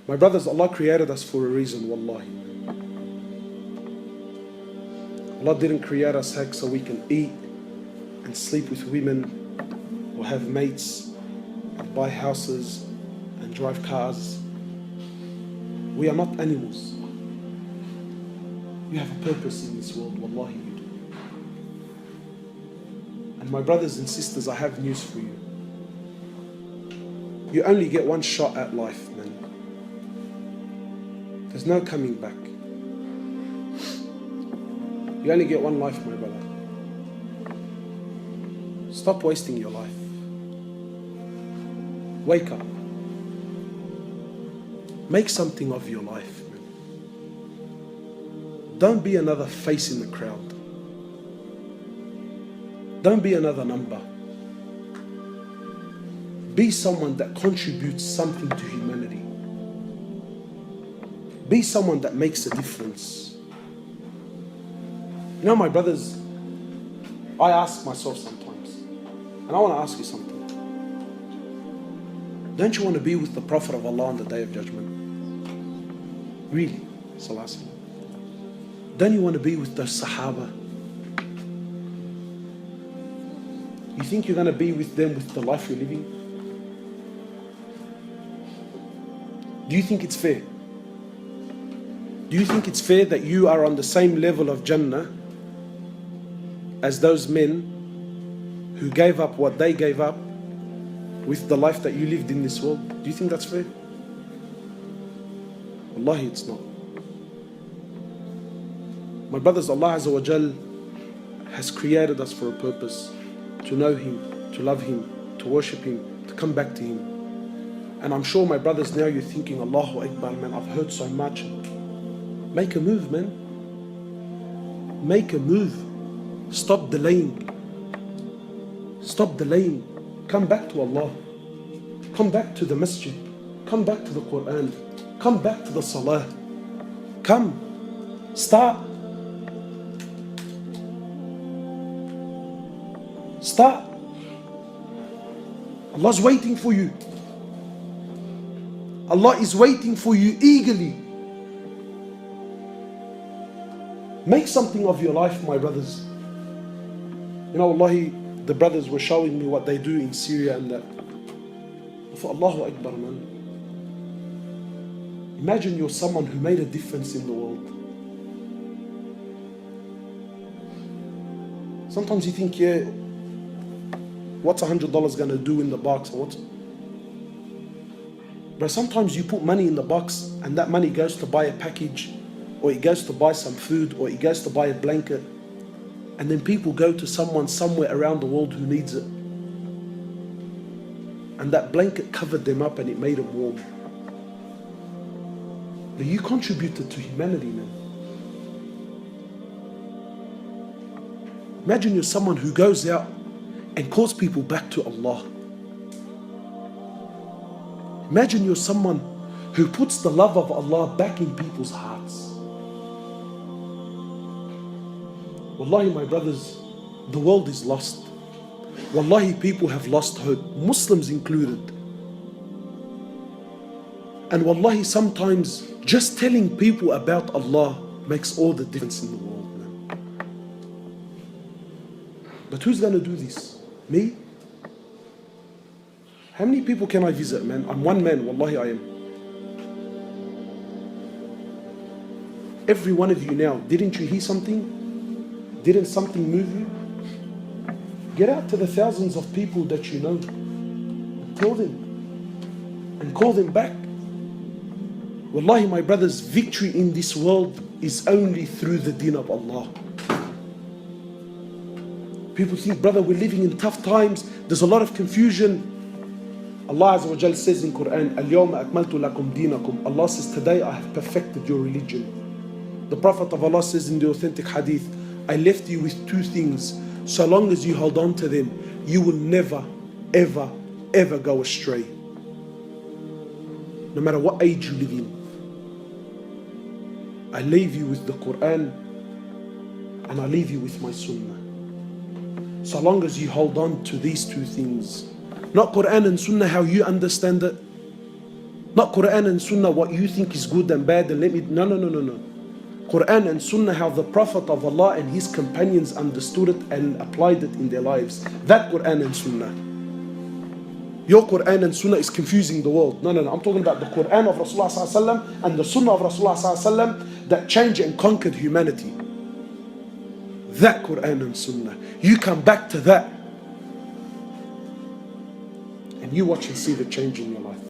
My brothers, Allah created us for a reason, wallahi. Allah didn't create us so we can eat and sleep with women or have mates and buy houses and drive cars. We are not animals. We have a purpose in this world, wallahi we do. And my brothers and sisters, I have news for you. You only get one shot at life, man. There's no coming back. You only get one life, my brother. Stop wasting your life. Wake up. Make something of your life, man. Don't be another face in the crowd. Don't be another number. Be someone that contributes something to humanity. Be someone that makes a difference. You know, my brothers, I ask myself sometimes, and I want to ask you something. Don't you want to be with the Prophet of Allah on the Day of Judgment? Really? Sallallahu. Don't you want to be with the Sahaba? You think you're going to be with them with the life you're living? Do you think it's fair? Do you think it's fair that you are on the same level of Jannah as those men who gave up what they gave up with the life that you lived in this world? Do you think that's fair? Wallahi, it's not. My brothers, Allah Azza wa Jal has created us for a purpose. To know Him, to love Him, to worship Him, to come back to Him. And I'm sure, my brothers, now you're thinking, Allahu Akbar, man, I've heard so much. Make a move, man. Make a move. Stop delaying. Stop delaying. Come back to Allah. Come back to the masjid. Come back to the Quran. Come back to the salah. Come. Start. Start. Allah's waiting for you. Allah is waiting for you eagerly. Make something of your life, my brothers. You know, wallahi, the brothers were showing me what they do in Syria and that. I thought, Allahu Akbar, man. Imagine you're someone who made a difference in the world. Sometimes you think, yeah, what's $100 gonna do in the box? Or what? But sometimes you put money in the box and that money goes to buy a package, or it goes to buy some food, or it goes to buy a blanket, and then people go to someone somewhere around the world who needs it, and that blanket covered them up and it made them warm. But you contributed to humanity, man. Imagine you're someone who goes out and calls people back to Allah. Imagine you're someone who puts the love of Allah back in people's hearts. Wallahi, my brothers, the world is lost. Wallahi, people have lost hope, Muslims included. And wallahi, sometimes just telling people about Allah makes all the difference in the world, man. But who's going to do this? Me? How many people can I visit, man? I'm one man, wallahi I am. Every one of you now, didn't you hear something? Didn't something move you? Get out to the thousands of people that you know and tell them and call them back. Wallahi, my brothers, victory in this world is only through the deen of Allah. People think, brother, we're living in tough times. There's a lot of confusion. Allah Azza wa Jal says in Quran, Al-Yawma akmaltu lakum dinakum. Allah says, today I have perfected your religion. The Prophet of Allah says in the authentic hadith, I left you with two things. So long as you hold on to them, you will never, ever, ever go astray. No matter what age you live in. I leave you with the Quran and I leave you with my Sunnah. So long as you hold on to these two things. Not Quran and Sunnah how you understand it. Not Quran and Sunnah, what you think is good and bad, and let me. No, no, no, no, no. Quran and Sunnah, how the Prophet of Allah and his companions understood it and applied it in their lives. That Quran and Sunnah. Your Quran and Sunnah is confusing the world. No, no, no. I'm talking about the Quran of Rasulullah sallallahu alaihi wasallam and the Sunnah of Rasulullah sallallahu alaihi wasallam that changed and conquered humanity. That Quran and Sunnah. You come back to that, and you watch and see the change in your